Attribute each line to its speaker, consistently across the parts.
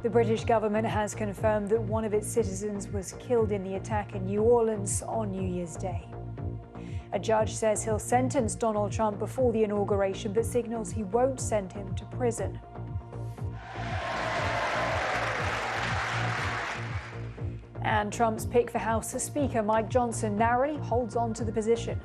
Speaker 1: The British government has confirmed that one of its citizens was killed in the attack in New Orleans on New Year's Day. A judge says he'll sentence Donald Trump before the inauguration, but signals he won't send him to prison. And Trump's pick for House Speaker Mike Johnson narrowly holds on to the position.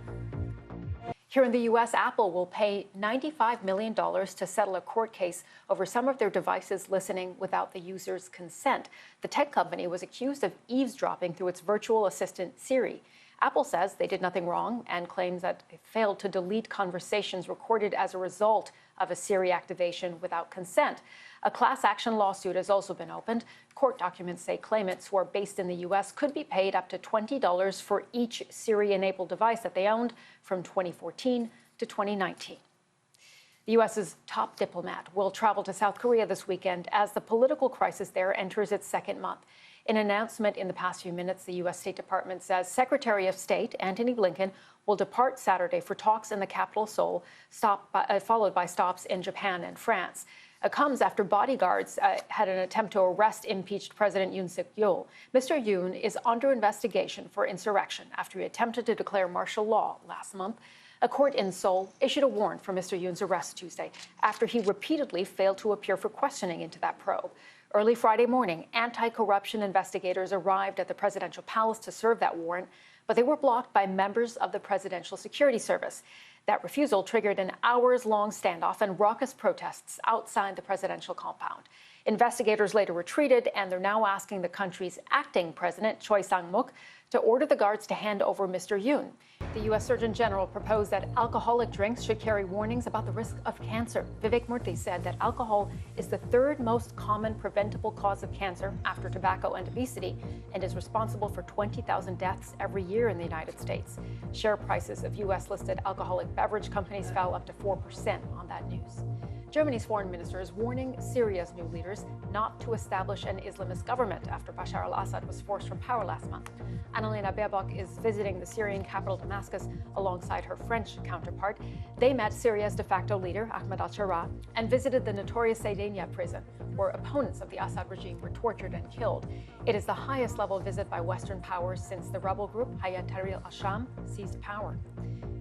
Speaker 2: Here in the U.S., Apple will pay $95 million to settle a court case over some of their devices listening without the user's consent. The tech company was accused of eavesdropping through its virtual assistant, Siri. Apple says they did nothing wrong and claims that it failed to delete conversations recorded as a result of a Siri activation without consent. A class action lawsuit has also been opened. Court documents say claimants who are based in the U.S. could be paid up to $20 for each Siri-enabled device that they owned from 2014 to 2019. The U.S.'s top diplomat will travel to South Korea this weekend as the political crisis there enters its second month. In an announcement in the past few minutes, the U.S. State Department says Secretary of State Antony Blinken will depart Saturday for talks in the capital, Seoul, followed by stops in Japan and France. It comes after bodyguards had an attempt to arrest impeached President Yoon Suk-yeol. Mr. Yoon is under investigation for insurrection after he attempted to declare martial law last month. A court in Seoul issued a warrant for Mr. Yoon's arrest Tuesday after he repeatedly failed to appear for questioning into that probe. Early Friday morning, anti-corruption investigators arrived at the presidential palace to serve that warrant, but they were blocked by members of the Presidential Security Service. That refusal triggered an hours-long standoff and raucous protests outside the presidential compound. Investigators later retreated, and they're now asking the country's acting president, Choi Sang-mok, to order the guards to hand over Mr. Yoon. The U.S. Surgeon General proposed that alcoholic drinks should carry warnings about the risk of cancer. Vivek Murthy said that alcohol is the third most common preventable cause of cancer after tobacco and obesity, and is responsible for 20,000 deaths every year in the United States. Share prices of U.S.-listed alcoholic beverage companies fell up to 4% on that news. Germany's foreign minister is warning Syria's new leaders not to establish an Islamist government after Bashar al-Assad was forced from power last month. Annalena Baerbock is visiting the Syrian capital Damascus alongside her French counterpart. They met Syria's de facto leader, Ahmed al-Sharaa, and visited the notorious Saydania prison, where opponents of the Assad regime were tortured and killed. It is the highest level visit by Western powers since the rebel group Hayat Tahrir al-Sham seized power.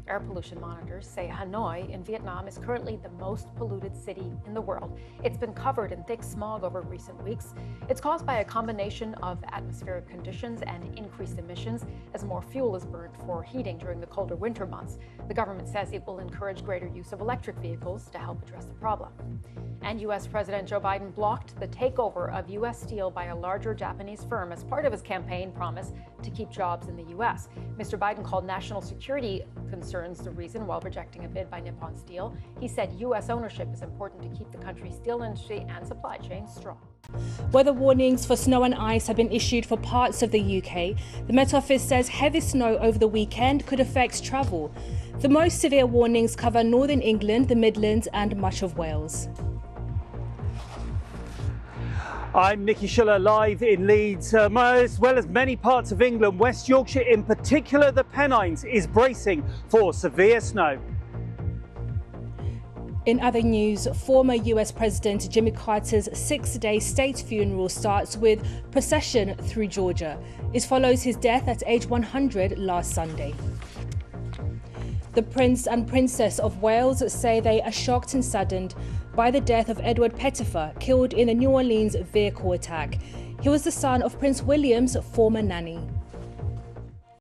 Speaker 2: Air pollution monitors say Hanoi in Vietnam is currently the most polluted city in the world. It's been covered in thick smog over recent weeks. It's caused by a combination of atmospheric conditions and increased emissions as more fuel is burned for heating during the colder winter months. The government says it will encourage greater use of electric vehicles to help address the problem. And U.S. President Joe Biden blocked the takeover of U.S. Steel by a larger Japanese firm as part of his campaign promise to keep jobs in the U.S. Mr. Biden called national security concerns the reason while rejecting a bid by Nippon Steel. He said U.S. ownership is important to keep the country's steel industry and supply chain strong.
Speaker 3: Weather warnings for snow and ice have been issued for parts of the UK. The Met Office says heavy snow over the weekend could affect travel. The most severe warnings cover northern England, the Midlands and much of Wales.
Speaker 4: I'm Nicky Schuller live in Leeds, as well as many parts of England. West Yorkshire, in particular the Pennines, is bracing for severe snow.
Speaker 3: In other news, former US President Jimmy Carter's 6-day state funeral starts with procession through Georgia. It follows his death at age 100 last Sunday. The Prince and Princess of Wales say they are shocked and saddened by the death of Edward Pettifer, killed in a New Orleans vehicle attack. He was the son of Prince William's former nanny.